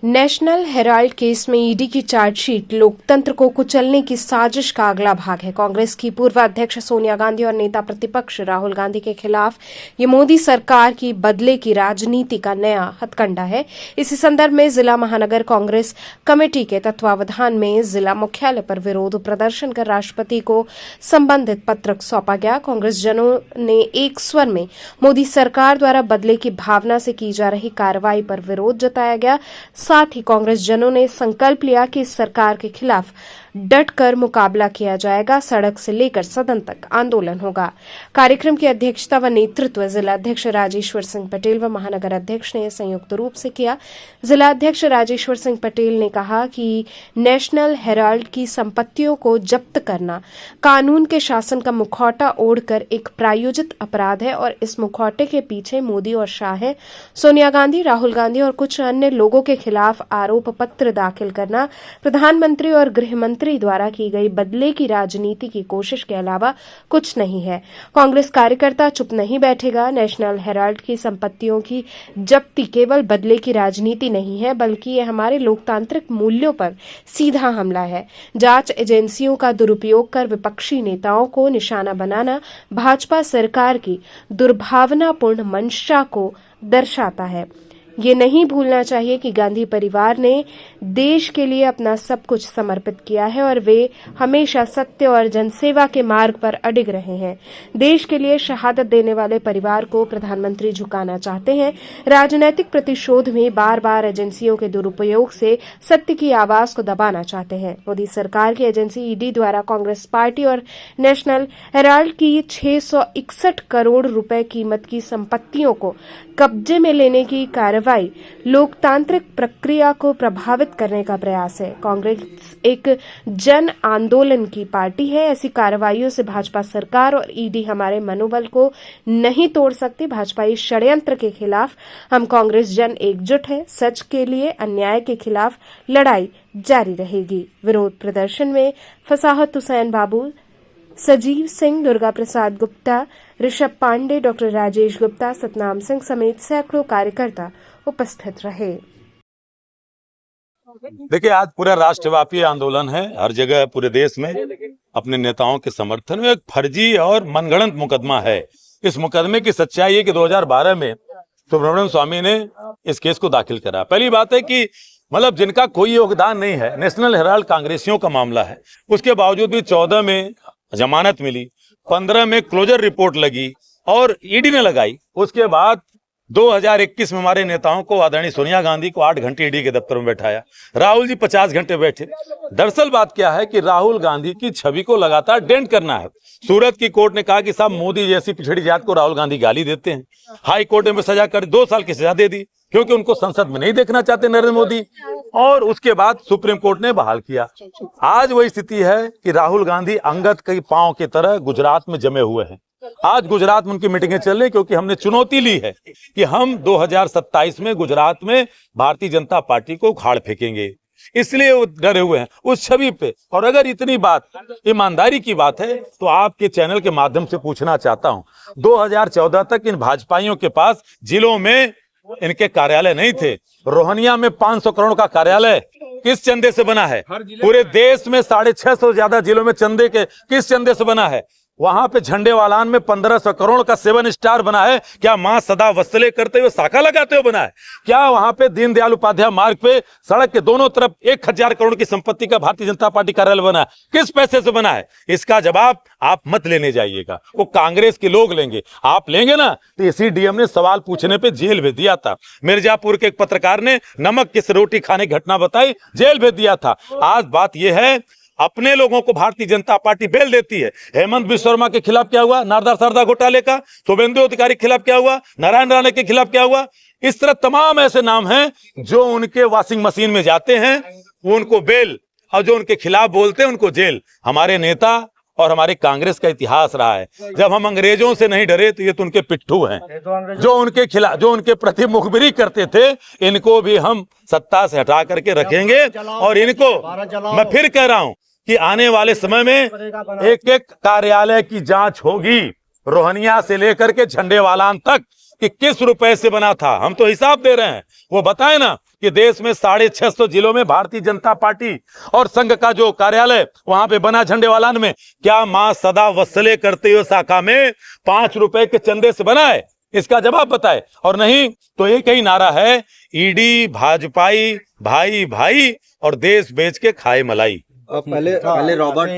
National Herald case में ED की chargesheet लोकतंत्र को कुचलने की साजिश का अगला भाग है। कांग्रेस की पूर्व अध्यक्ष सोनिया गांधी और नेता प्रतिपक्ष राहुल गांधी के खिलाफ ये मोदी सरकार की बदले की राजनीति का नया हथकंडा है। इसी संदर्भ में जिला महानगर कांग्रेस कमेटी के तत्वावधान में जिला मुख्यालय पर विरोध प्रदर्शन कर राष्ट्रपति को संबंधित पत्र सौंपा गया। कांग्रेस जनों ने एक स्वर में मोदी सरकार द्वारा बदले की भावना से की जा रही कार्रवाई पर विरोध जताया गया। साथ ही कांग्रेस जनों ने संकल्प लिया कि इस सरकार के खिलाफ डटकर मुकाबला किया जाएगा। सड़क से लेकर सदन तक आंदोलन होगा। कार्यक्रम की अध्यक्षता व नेतृत्व जिला अध्यक्ष राजेश्वर सिंह पटेल व महानगर अध्यक्ष ने संयुक्त रूप से किया। जिला अध्यक्ष राजेश्वर सिंह पटेल ने कहा कि नेशनल हेराल्ड की संपत्तियों को जब्त करना कानून के शासन का मुखौटा ओढ़कर एक प्रायोजित अपराध है और इस मुखौटे के पीछे मोदी और शाह हैं। सोनिया गांधी, राहुल गांधी और कुछ अन्य लोगों के खिलाफ आरोप पत्र दाखिल करना प्रधानमंत्री और गृह मंत्री द्वारा की गई बदले की राजनीति की कोशिश के अलावा कुछ नहीं है। कांग्रेस कार्यकर्ता चुप नहीं बैठेगा। नेशनल हेराल्ड की संपत्तियों की जब्ती केवल बदले की राजनीति नहीं है, बल्कि यह हमारे लोकतांत्रिक मूल्यों पर सीधा हमला है। जांच एजेंसियों का दुरुपयोग कर विपक्षी नेताओं को निशाना बनाना भाजपा सरकार की दुर्भावनापूर्ण मंशा को दर्शाता है। ये नहीं भूलना चाहिए कि गांधी परिवार ने देश के लिए अपना सब कुछ समर्पित किया है और वे हमेशा सत्य और जनसेवा के मार्ग पर अडिग रहे हैं। देश के लिए शहादत देने वाले परिवार को प्रधानमंत्री झुकाना चाहते हैं। राजनीतिक प्रतिशोध में बार बार एजेंसियों के दुरुपयोग से सत्य की आवाज को दबाना चाहते हैं। मोदी सरकार की एजेंसी ईडी द्वारा कांग्रेस पार्टी और नेशनल हेराल्ड की 661 करोड़ रुपए कीमत की संपत्तियों को कब्जे में लेने की कार्रवाई लोकतांत्रिक प्रक्रिया को प्रभावित करने का प्रयास है। कांग्रेस एक जन आंदोलन की पार्टी है। ऐसी कार्रवाइयों से भाजपा सरकार और ईडी हमारे मनोबल को नहीं तोड़ सकती। भाजपाई षड्यंत्र के खिलाफ हम कांग्रेस जन एकजुट है। सच के लिए, अन्याय के खिलाफ लड़ाई जारी रहेगी। विरोध प्रदर्शन में फसाहत हुसैन बाबू, सजीव सिंह, दुर्गा प्रसाद गुप्ता, ऋषभ पांडे, डॉक्टर राजेश गुप्ता, सतनाम सिंह समेत सैकड़ों कार्यकर्ता उपस्थित रहे। देखिए, आज पूरा राष्ट्रव्यापी आंदोलन है। हर जगह पूरे देश में अपने नेताओं के समर्थन में एक फर्जी और मनगढ़ंत मुकदमा है। इस मुकदमे की सच्चाई है कि 2012 में सुब्रमण्यम स्वामी ने इस केस को दाखिल करा। पहली बात है कि मतलब जिनका कोई योगदान नहीं है, नेशनल हेराल्ड कांग्रेसियों का मामला है, उसके बावजूद भी 14 में जमानत मिली, 15 में क्लोजर रिपोर्ट लगी और ईडी ने लगाई। उसके बाद 2021 में हमारे नेताओं को, आदरणीय सोनिया गांधी को 8 घंटे ईडी के दफ्तर में बैठाया। राहुल जी 50 घंटे बैठे। दरअसल बात क्या है कि राहुल गांधी की छवि को लगातार डेंट करना है। सूरत की कोर्ट ने कहा कि साहब मोदी जैसी पिछड़ी जात को राहुल गांधी गाली देते हैं। हाई कोर्ट में सजा कर 2 साल की सजा दे दी क्योंकि उनको संसद में नहीं देखना चाहते नरेंद्र मोदी। और उसके बाद सुप्रीम कोर्ट ने बहाल किया। आज वही स्थिति है कि राहुल गांधी अंगद के पांव की तरह गुजरात में जमे हुए हैं। आज गुजरात में उनकी मीटिंगें चल रही क्योंकि हमने चुनौती ली है कि हम 2027 में गुजरात में भारतीय जनता पार्टी को उखाड़ फेंकेंगे, इसलिए वो डरे हुए हैं उस छवि पे। और अगर इतनी बात ईमानदारी की बात है तो आपके चैनल के माध्यम से पूछना चाहता हूं, 2014 तक इन भाजपाइयों के पास जिलों में इनके कार्यालय नहीं थे। रोहनिया में 500 करोड़ का कार्यालय किस चंदे से बना है? पूरे देश में 650 से ज्यादा जिलों में चंदे के किस चंदे से बना है? वहां पे झंडेवालान में 1500 करोड़ का 7 स्टार बना है। क्या मां सदा वत्सले करते हुए साका लगाते हुए बना है? क्या वहां पे दीनदयाल उपाध्याय मार्ग पे सड़क के दोनों तरफ 1000 करोड़ की संपत्ति का भारतीय जनता पार्टी कार्यालय बना है? किस पैसे से बना है? इसका जवाब आप मत लेने जाइएगा, वो कांग्रेस के लोग लेंगे। आप लेंगे ना तो इसी डीएम ने सवाल पूछने पे जेल भेज दिया था। मिर्जापुर के एक पत्रकार ने नमक किस रोटी खाने की घटना बताई, जेल भेज दिया था। आज बात यह है, अपने लोगों को भारतीय जनता पार्टी बेल देती है। हेमंत बिश्व शर्मा के खिलाफ क्या हुआ? नारदा शारदा घोटाले का। शुभेंदु अधिकारी के खिलाफ क्या हुआ? नारायण राणे के खिलाफ क्या हुआ? इस तरह तमाम ऐसे नाम हैं जो उनके वॉशिंग मशीन में जाते हैं, उनको बेल, और जो उनके खिलाफ बोलते हैं उनको जेल। हमारे नेता और हमारे कांग्रेस का इतिहास रहा है, जब हम अंग्रेजों से नहीं डरे तो ये तो उनके पिट्ठू हैं जो उनके खिलाफ, जो उनके प्रति मुखबिरी करते थे। इनको भी हम सत्ता से हटा करके रखेंगे। और इनको मैं फिर कह रहा हूं कि आने वाले समय में एक एक कार्यालय की जांच होगी, रोहनिया से लेकर के झंडेवालान तक कि किस रुपए से बना था, हम तो हिसाब दे रहे हैं। वो बताए ना कि देश में 650 जिलों में भारतीय जनता पार्टी और संघ का जो कार्यालय वहां पे बना झंडेवालान में, क्या मां सदा वत्सले करते हुए शाखा में 5 रुपए के चंदे से बना है? इसका जवाब बताए। और नहीं तो एक ही नारा है, ईडी भाजपाई भाई भाई और देश बेच के खाए मलाई। पहले रॉबर्ट